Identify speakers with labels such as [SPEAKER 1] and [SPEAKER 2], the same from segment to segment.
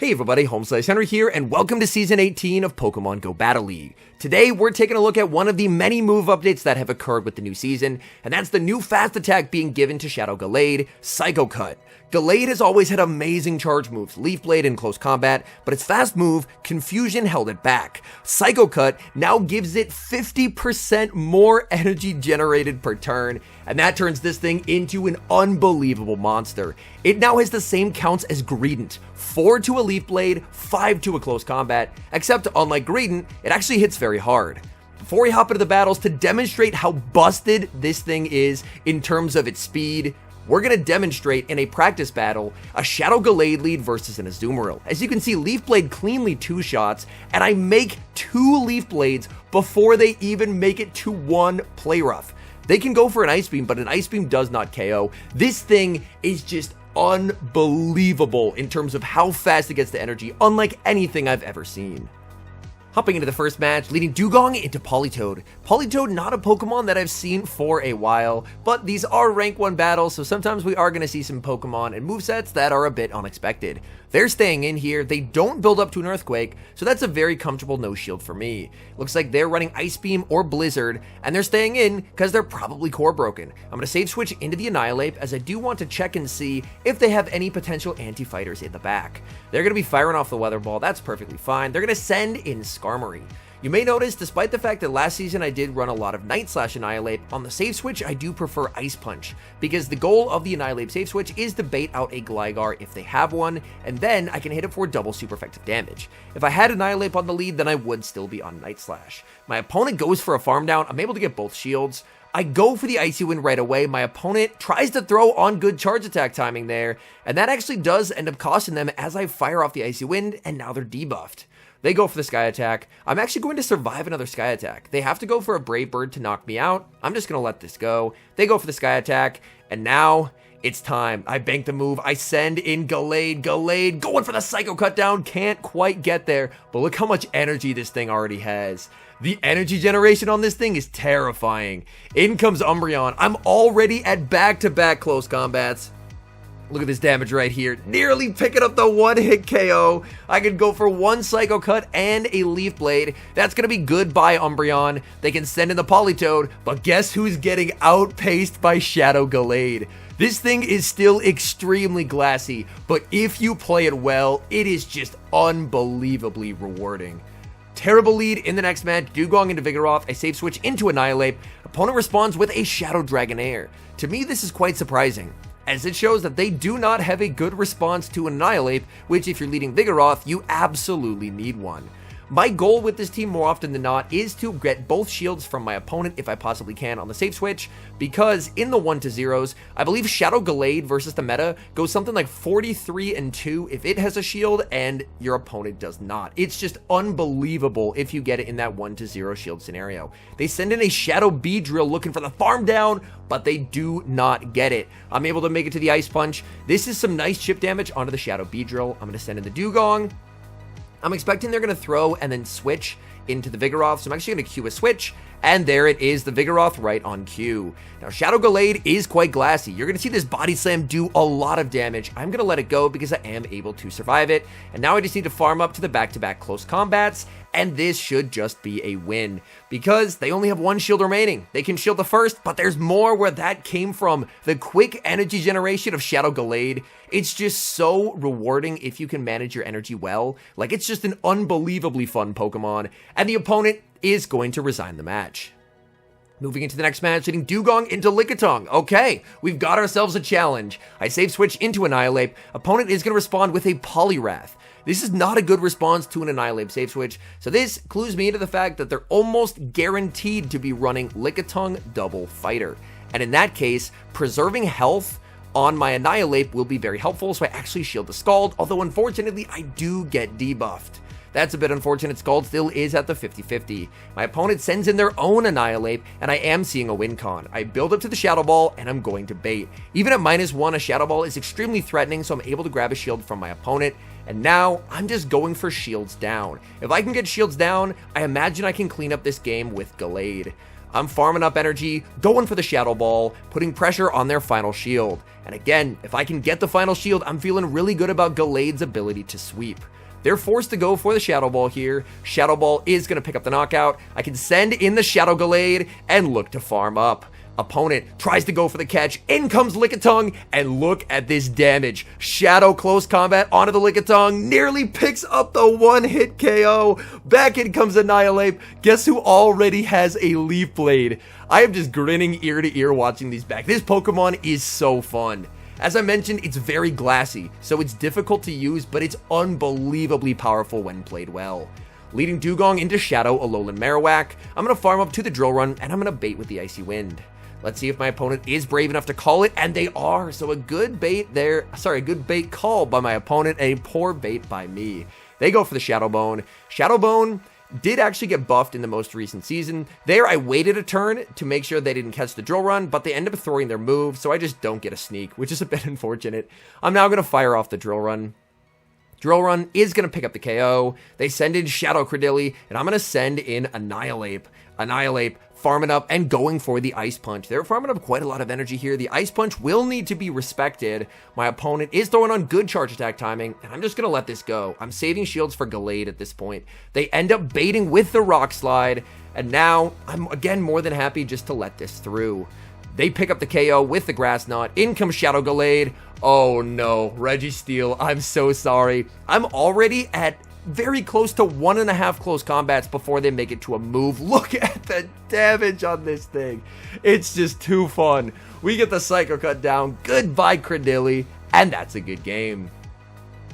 [SPEAKER 1] Hey everybody, HomeSliceHenry here, and welcome to Season 18 of Pokemon Go Battle League. Today, we're taking a look at one of the many move updates that have occurred with the new season, and that's the new fast attack being given to Shadow Gallade, Psycho Cut. Gallade has always had amazing charge moves, Leaf Blade in close combat, but its fast move, Confusion, held it back. Psycho Cut now gives it 50% more energy generated per turn, and that turns this thing into an unbelievable monster. It now has the same counts as Greedent, 4 to a Leaf Blade, 5 to a close combat, except unlike Greedent, it actually hits very hard. Before we hop into the battles, to demonstrate how busted this thing is in terms of its speed, we're going to demonstrate in a practice battle a Shadow Gallade lead versus an Azumarill. As you can see, Leaf Blade cleanly 2 shots, and I make 2 Leaf Blades before they even make it to 1 Play Rough. They can go for an Ice Beam, but an Ice Beam does not KO. This thing is just unbelievable in terms of how fast it gets the energy, unlike anything I've ever seen. Hopping into the first match, leading Dugong into Politoed. Politoed, not a Pokemon that I've seen for a while, but these are rank 1 battles, so sometimes we are going to see some Pokemon and movesets that are a bit unexpected. They're staying in here, they don't build up to an Earthquake, so that's a very comfortable no shield for me. Looks like they're running Ice Beam or Blizzard, and they're staying in because they're probably core broken. I'm going to save switch into the Annihilate, as I do want to check and see if they have any potential anti-fighters in the back. They're going to be firing off the Weather Ball, that's perfectly fine. They're going to send in Skarmory. You may notice, despite the fact that last season I did run a lot of Night Slash Annihilate, on the save switch I do prefer Ice Punch, because the goal of the Annihilate save switch is to bait out a Gligar if they have one, and then I can hit it for double super effective damage. If I had Annihilate on the lead, then I would still be on Night Slash. My opponent goes for a farm down, I'm able to get both shields. I go for the Icy Wind right away, my opponent tries to throw on good charge attack timing there, and that actually does end up costing them as I fire off the Icy Wind, and now they're debuffed. They go for the Sky Attack. I'm actually going to survive another Sky Attack. They have to go for a Brave Bird to knock me out. I'm just going to let this go. They go for the Sky Attack, and now it's time. I bank the move. I send in Gallade. Gallade going for the Psycho Cut down. Can't quite get there, but look how much energy this thing already has. The energy generation on this thing is terrifying. In comes Umbreon. I'm already at back-to-back close combats. Look at this damage right here. Nearly picking up the 1-hit KO. I could go for 1 Psycho Cut and a Leaf Blade. That's going to be good by Umbreon. They can send in the Politoed, but guess who's getting outpaced by Shadow Gallade? This thing is still extremely glassy, but if you play it well, it is just unbelievably rewarding. Terrible lead in the next match, Dugong into Vigoroth, I save switch into Annihilate. Opponent responds with a Shadow Dragonair. To me, this is quite surprising, as it shows that they do not have a good response to Annihilate, which if you're leading Vigoroth, you absolutely need one. My goal with this team more often than not is to get both shields from my opponent if I possibly can on the save switch, because in the 1-0s, I believe Shadow Gallade versus the meta goes something like 43-2 if it has a shield and your opponent does not. It's just unbelievable if you get it in that 1-0 shield scenario. They send in a Shadow Beedrill looking for the farm down, but they do not get it. I'm able to make it to the Ice Punch. This is some nice chip damage onto the Shadow Beedrill. I'm going to send in the Dugong. I'm expecting they're going to throw and then switch into the Vigoroth, so I'm actually going to queue a switch, and there it is, the Vigoroth right on cue. Now, Shadow Gallade is quite glassy. You're going to see this Body Slam do a lot of damage. I'm going to let it go because I am able to survive it, and now I just need to farm up to the back-to-back close combats, and this should just be a win, because they only have 1 shield remaining. They can shield the first, but there's more where that came from. The quick energy generation of Shadow Gallade, it's just so rewarding if you can manage your energy well. Like, it's just an unbelievably fun Pokemon, and the opponent is going to resign the match. Moving into the next match, hitting Dugong into Lickitung. Okay, we've got ourselves a challenge. I save switch into Annihilate. Opponent is going to respond with a Poliwrath. This is not a good response to an Annihilate save switch, so this clues me into the fact that they're almost guaranteed to be running Lickitung Double Fighter. And in that case, preserving health on my Annihilate will be very helpful, so I actually shield the Scald, although unfortunately I do get debuffed. That's a bit unfortunate. Scald still is at the 50-50. My opponent sends in their own Annihilate, and I am seeing a win con. I build up to the Shadow Ball, and I'm going to bait. Even at -1, a Shadow Ball is extremely threatening, so I'm able to grab a shield from my opponent, and now I'm just going for shields down. If I can get shields down, I imagine I can clean up this game with Gallade. I'm farming up energy, going for the Shadow Ball, putting pressure on their final shield. And again, if I can get the final shield, I'm feeling really good about Gallade's ability to sweep. They're forced to go for the Shadow Ball here. Shadow Ball is going to pick up the knockout. I can send in the Shadow Gallade and look to farm up. Opponent tries to go for the catch. In comes Lickitung, and look at this damage. Shadow close combat onto the Lickitung. Nearly picks up the one-hit KO. Back in comes Annihilate. Guess who already has a Leaf Blade? I am just grinning ear to ear watching these back. This Pokemon is so fun. As I mentioned, it's very glassy, so it's difficult to use, but it's unbelievably powerful when played well. Leading Dugong into Shadow Alolan Marowak, I'm going to farm up to the Drill Run, and I'm going to bait with the Icy Wind. Let's see if my opponent is brave enough to call it, and they are. So a good bait there, a good bait call by my opponent, and a poor bait by me. They go for the Shadow Bone. Shadow Bone did actually get buffed in the most recent season. There, I waited a turn to make sure they didn't catch the Drill Run, but they end up throwing their move, so I just don't get a sneak, which is a bit unfortunate. I'm now going to fire off the Drill Run. Drill Run is going to pick up the KO. They send in Shadow Credilli, and I'm going to send in Annihilate. Annihilate, farming up and going for the Ice Punch. They're farming up quite a lot of energy here. The Ice Punch will need to be respected. My opponent is throwing on good charge attack timing, and I'm just going to let this go. I'm saving shields for Gallade at this point. They end up baiting with the Rock Slide, and now I'm again more than happy just to let this through. They pick up the KO with the Grass Knot. In comes Shadow Gallade. Oh no, Registeel, I'm so sorry. I'm already at very close to 1.5 close combats before they make it to a move. Look at the damage on this thing. It's just too fun. We get the Psycho Cut down. Goodbye, Credilli. And that's a good game.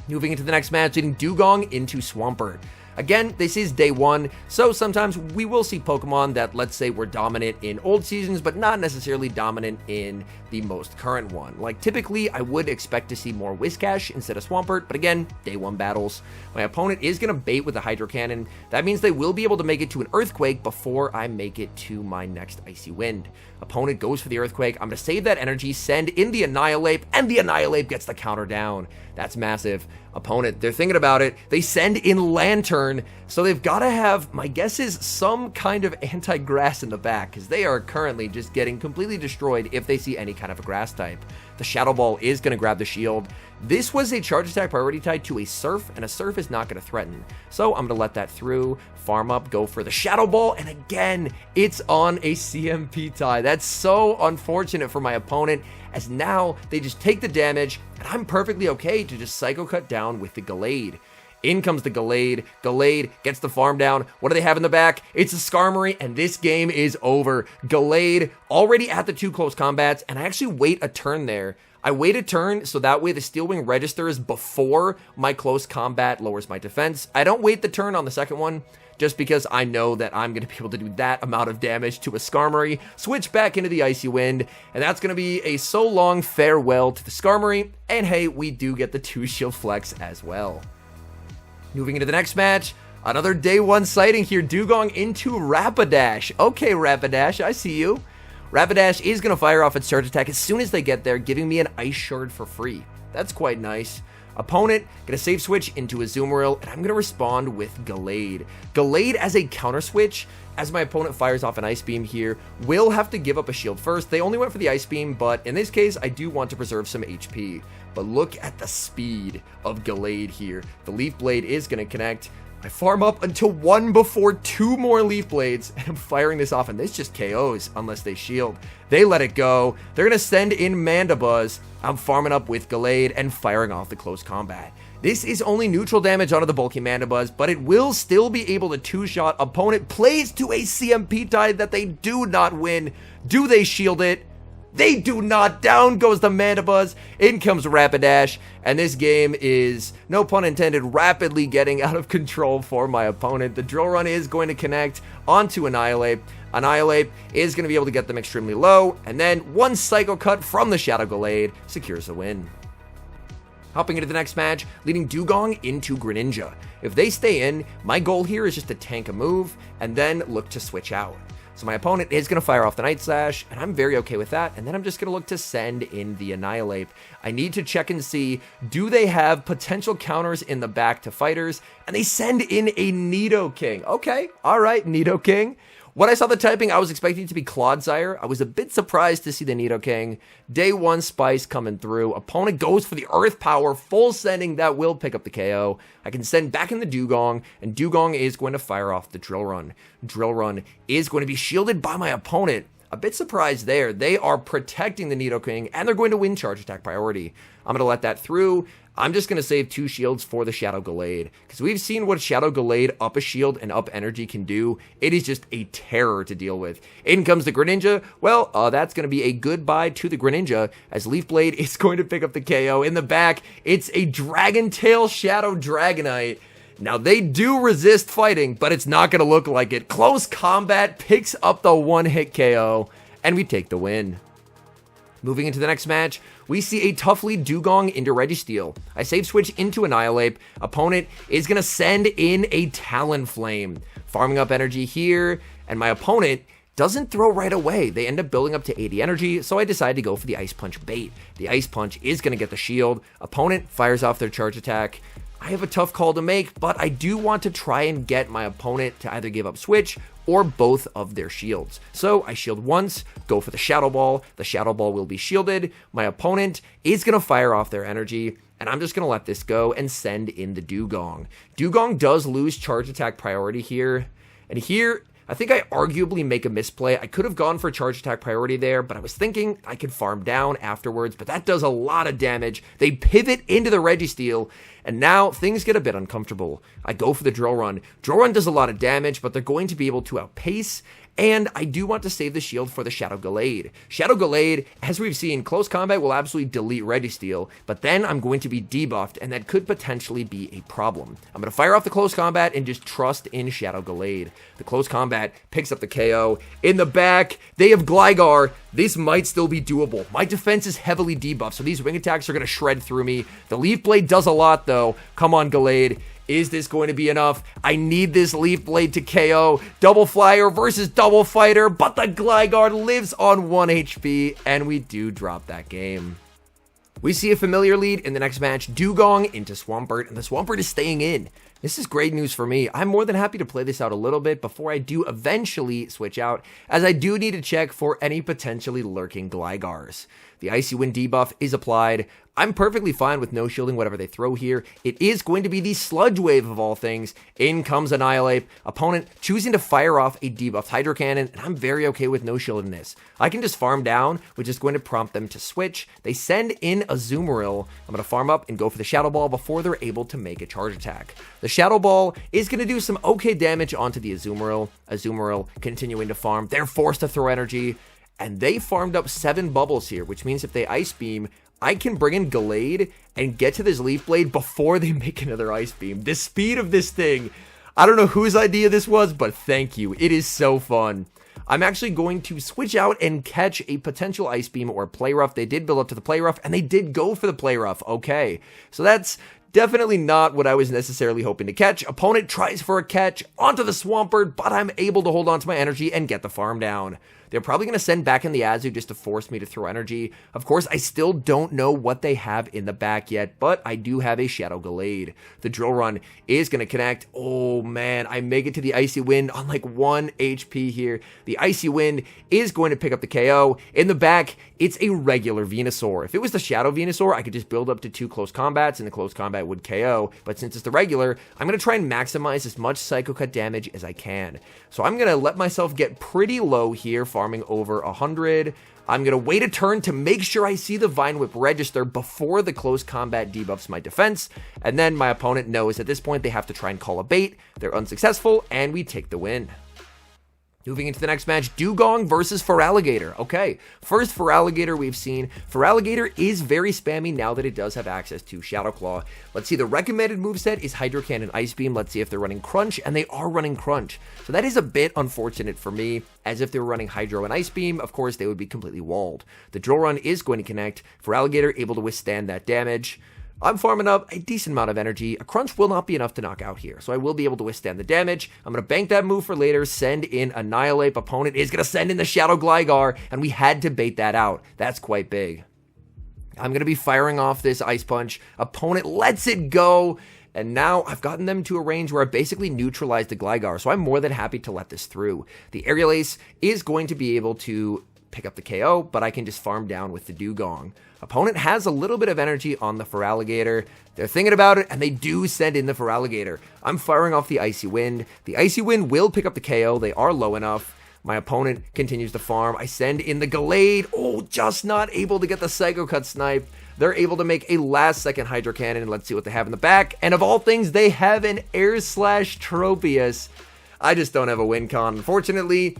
[SPEAKER 1] Moving into the next match, leading Dugong into Swampert. Again, this is day one, so sometimes we will see Pokemon that, let's say, were dominant in old seasons, but not necessarily dominant in the most current one. Like, typically, I would expect to see more Whiscash instead of Swampert, but again, day one battles. My opponent is going to bait with the Hydro Cannon. That means they will be able to make it to an Earthquake before I make it to my next Icy Wind. Opponent goes for the Earthquake. I'm going to save that energy, send in the Annihilate, and the Annihilate gets the counter down. That's massive. Opponent, they're thinking about it. They send in Lantern, so they've got to have, my guess is, some kind of anti-grass in the back, because they are currently just getting completely destroyed if they see any kind of a grass type. The Shadow Ball is going to grab the shield. This was a charge attack priority tied to a Surf, and a Surf is not going to threaten. So I'm going to let that through, farm up, go for the Shadow Ball, and again, it's on a CMP tie. That's so unfortunate for my opponent, as now they just take the damage, and I'm perfectly okay to just Psycho Cut down with the Gallade. In comes the Gallade. Gallade gets the farm down. What do they have in the back? It's a Skarmory, and this game is over. Gallade already at the 2 close combats, and I actually wait a turn there. I wait a turn so that way the Steel Wing registers before my close combat lowers my defense. I don't wait the turn on the second one, just because I know that I'm going to be able to do that amount of damage to a Skarmory, switch back into the Icy Wind, and that's going to be a so long farewell to the Skarmory, and hey, we do get the 2 shield flex as well. Moving into the next match, another day one sighting here, Dugong into Rapidash. Okay, Rapidash, I see you. Rapidash is going to fire off its charge attack as soon as they get there, giving me an Ice Shard for free. That's quite nice. Opponent, going to save switch into a Azumarill, and I'm going to respond with Gallade. Gallade as a counter switch, as my opponent fires off an Ice Beam here, will have to give up a shield first. They only went for the Ice Beam, but in this case, I do want to preserve some HP. But look at the speed of Gallade here. The Leaf Blade is going to connect. I farm up until 1 before 2 more Leaf Blades, and I'm firing this off, and this just KOs unless they shield. They let it go. They're going to send in Mandibuzz. I'm farming up with Gallade and firing off the close combat. This is only neutral damage onto the bulky Mandibuzz, but it will still be able to 2-shot. Opponent plays to a CMP tie that they do not win. Do they shield it? They do not. Down goes the Mandibuzz. In comes Rapidash. And this game is, no pun intended, rapidly getting out of control for my opponent. The Drill Run is going to connect onto Annihilate. Annihilate is going to be able to get them extremely low. And then one Psycho Cut from the Shadow Gallade secures the win. Hopping into the next match, leading Dugong into Greninja. If they stay in, my goal here is just to tank a move and then look to switch out. So my opponent is going to fire off the Night Slash, and I'm very okay with that. And then I'm just going to look to send in the Annihilate. I need to check and see, do they have potential counters in the back to fighters? And they send in a Nidoking. Okay, all right, Nidoking. When I saw the typing, I was expecting it to be Clodsire. I was a bit surprised to see the Nidoking. Day 1 Spice coming through. Opponent goes for the Earth Power, full sending. That will pick up the KO. I can send back in the Dugong, and Dugong is going to fire off the Drill Run. Drill Run is going to be shielded by my opponent. A bit surprised there. They are protecting the Nidoking, and they're going to win Charge Attack priority. I'm going to let that through. I'm just going to save 2 shields for the Shadow Gallade, because we've seen what Shadow Gallade up a shield and up energy can do. It is just a terror to deal with. In comes the Greninja. Well, that's going to be a goodbye to the Greninja, as Leaf Blade is going to pick up the KO. In the back, it's a Dragon Tail Shadow Dragonite. Now, they do resist fighting, but it's not going to look like it. Close Combat picks up the one-hit KO, and we take the win. Moving into the next match, we see a tough lead Dugong into Registeel. I save switch into Annihilate. Opponent is going to send in a Talonflame. Farming up energy here, and my opponent doesn't throw right away. They end up building up to 80 energy, so I decided to go for the Ice Punch bait. The Ice Punch is going to get the shield. Opponent fires off their charge attack. I have a tough call to make, but I do want to try and get my opponent to either give up switch or both of their shields. So I shield once, go for the Shadow Ball. The Shadow Ball will be shielded. My opponent is going to fire off their energy, and I'm just going to let this go and send in the Dugong. Dugong does lose charge attack priority here, and here I think I arguably make a misplay. I could have gone for charge attack priority there, but I was thinking I could farm down afterwards, but that does a lot of damage. They pivot into the Registeel, and now things get a bit uncomfortable. I go for the Drill Run. Drill Run does a lot of damage, but they're going to be able to outpace, and I do want to save the shield for the Shadow Gallade. Shadow Gallade, as we've seen, close combat will absolutely delete Registeel, but then I'm going to be debuffed, and that could potentially be a problem. I'm going to fire off the close combat and just trust in Shadow Gallade. The close combat picks up the KO. In the back, they have Gligar. This might still be doable. My defense is heavily debuffed, so these wing attacks are going to shred through me. The Leaf Blade does a lot, though. Come on, Gallade. Is this going to be enough? I need this Leaf Blade to KO. Double Flyer versus Double Fighter, but the Gligar lives on 1 HP, and we do drop that game. We see a familiar lead in the next match, Dugong into Swampert, and the Swampert is staying in. This is great news for me. I'm more than happy to play this out a little bit before I do eventually switch out, as I do need to check for any potentially lurking Glygars. The Icy Wind debuff is applied. I'm perfectly fine with no shielding whatever they throw here. It is going to be the Sludge Wave of all things. In comes Annihilate. Opponent choosing to fire off a debuffed Hydro Cannon, and I'm very okay with no shielding this. I can just farm down, which is going to prompt them to switch. They send in a Azumarill. I'm going to farm up and go for the Shadow Ball before they're able to make a charge attack. The Shadow Ball is going to do some okay damage onto the Azumarill. Azumarill continuing to farm. They're forced to throw energy, and they farmed up 7 bubbles here, which means if they Ice Beam, I can bring in Gallade and get to this Leaf Blade before they make another Ice Beam. The speed of this thing, I don't know whose idea this was, but thank you. It is so fun. I'm actually going to switch out and catch a potential Ice Beam or Play Rough. They did build up to the Play Rough, and they did go for the Play Rough. Okay, so that's definitely not what I was necessarily hoping to catch. Opponent tries for a catch onto the Swampert, but I'm able to hold on to my energy and get the farm down. They're probably going to send back in the Azu just to force me to throw energy. Of course, I still don't know what they have in the back yet, but I do have a Shadow Gallade. The Drill Run is going to connect. Oh man, I make it to the Icy Wind on like 1 HP here. The Icy Wind is going to pick up the KO. In the back, it's a regular Venusaur. If it was the Shadow Venusaur, I could just build up to 2 close combats and the close combat would KO. But since it's the regular, I'm going to try and maximize as much Psycho Cut damage as I can. So I'm going to let myself get pretty low here, farming over 100. I'm going to wait a turn to make sure I see the Vine Whip register before the close combat debuffs my defense, and then my opponent knows at this point they have to try and call a bait. They're unsuccessful, and we take the win. Moving into the next match, Dugong versus Feraligatr. Okay, first Feraligatr we've seen. Feraligatr is very spammy now that it does have access to Shadow Claw. Let's see, the recommended moveset is Hydro Cannon Ice Beam. Let's see if they're running Crunch, and they are running Crunch. So that is a bit unfortunate for me, as if they were running Hydro and Ice Beam, of course they would be completely walled. The Drill Run is going to connect. Feraligatr able to withstand that damage. I'm farming up a decent amount of energy. A Crunch will not be enough to knock out here, so I will be able to withstand the damage. I'm going to bank that move for later, send in Annihilate. Opponent is going to send in the Shadow Gligar, and we had to bait that out. That's quite big. I'm going to be firing off this Ice Punch. Opponent lets it go, and now I've gotten them to a range where I basically neutralized the Gligar, so I'm more than happy to let this through. The Aerial Ace is going to be able to pick up the KO, but I can just farm down with the Dugong. Opponent has a little bit of energy on the Feraligatr. They're thinking about it, and they do send in the Feraligatr. I'm firing off the Icy Wind. The Icy Wind will pick up the KO. They are low enough. My opponent continues to farm. I send in the Gallade. Oh, just not able to get the Psycho Cut snipe. They're able to make a last-second Hydro Cannon. Let's see what they have in the back. And of all things, they have an Air Slash Tropius. I just don't have a win con, unfortunately.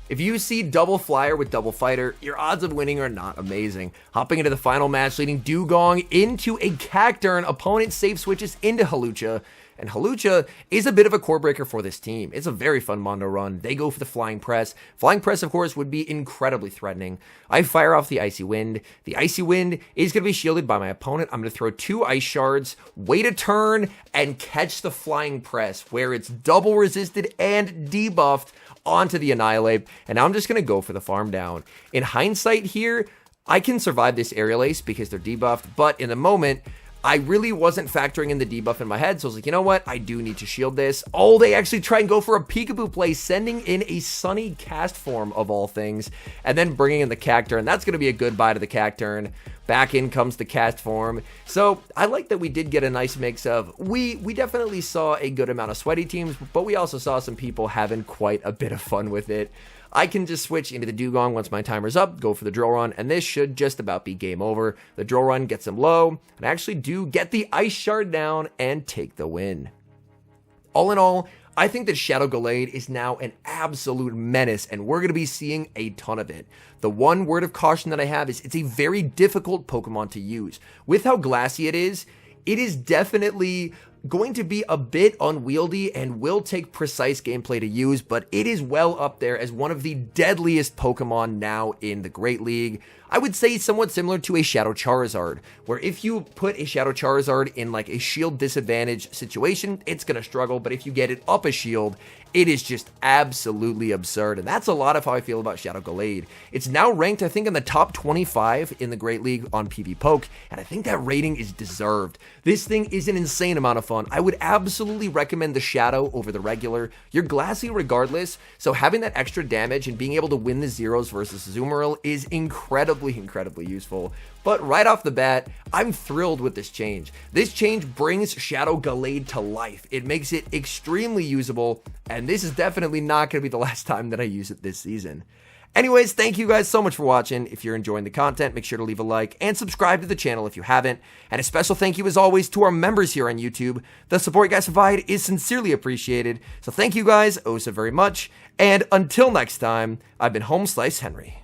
[SPEAKER 1] If you see double flyer with double fighter, your odds of winning are not amazing. Hopping into the final match, leading Dugong into a Cacturne. Opponent safe switches into Hawlucha, and Hawlucha is a bit of a core breaker for this team. It's a very fun Mondo run. They go for the Flying Press. Flying Press, of course, would be incredibly threatening. I fire off the Icy Wind. The Icy Wind is going to be shielded by my opponent. I'm going to throw 2 Ice Shards, wait a turn, and catch the Flying Press, where it's double resisted and debuffed onto the Annihilate, and now I'm just going to go for the farm down. In hindsight here, I can survive this Aerial Ace because they're debuffed, but in the moment, I really wasn't factoring in the debuff in my head, so I was like, you know what, I do need to shield this. Oh, they actually try and go for a Peekaboo play, sending in a Sunny Cast Form of all things, and then bringing in the Cacturne. That's going to be a goodbye to the Cacturne. Back in comes the Cast Form. So I like that we did get a nice mix of, we definitely saw a good amount of sweaty teams, but we also saw some people having quite a bit of fun with it. I can just switch into the Dugong once my timer's up, go for the Drill Run, and this should just about be game over. The Drill Run gets him low, and I actually do get the Ice Shard down and take the win. All in all, I think that Shadow Gallade is now an absolute menace, and we're going to be seeing a ton of it. The one word of caution that I have is it's a very difficult Pokemon to use. With how glassy it is definitely going to be a bit unwieldy and will take precise gameplay to use, but it is well up there as one of the deadliest Pokemon now in the Great League. I would say somewhat similar to a Shadow Charizard, where if you put a Shadow Charizard in like a shield disadvantage situation, it's going to struggle, but if you get it up a shield, it is just absolutely absurd, and that's a lot of how I feel about Shadow Gallade. It's now ranked, I think, in the top 25 in the Great League on PvPoke, and I think that rating is deserved. This thing is an insane amount of fun. I would absolutely recommend the Shadow over the regular. You're glassy regardless, so having that extra damage and being able to win the zeros versus Azumarill is incredibly useful. But right off the bat, I'm thrilled with this change. This change brings Shadow Gallade to life. It makes it extremely usable, and this is definitely not going to be the last time that I use it this season. Anyways, thank you guys so much for watching. If you're enjoying the content, make sure to leave a like and subscribe to the channel if you haven't. And a special thank you as always to our members here on YouTube. The support you guys provide is sincerely appreciated. So thank you guys oh so very much. And until next time, I've been HomeSliceHenry.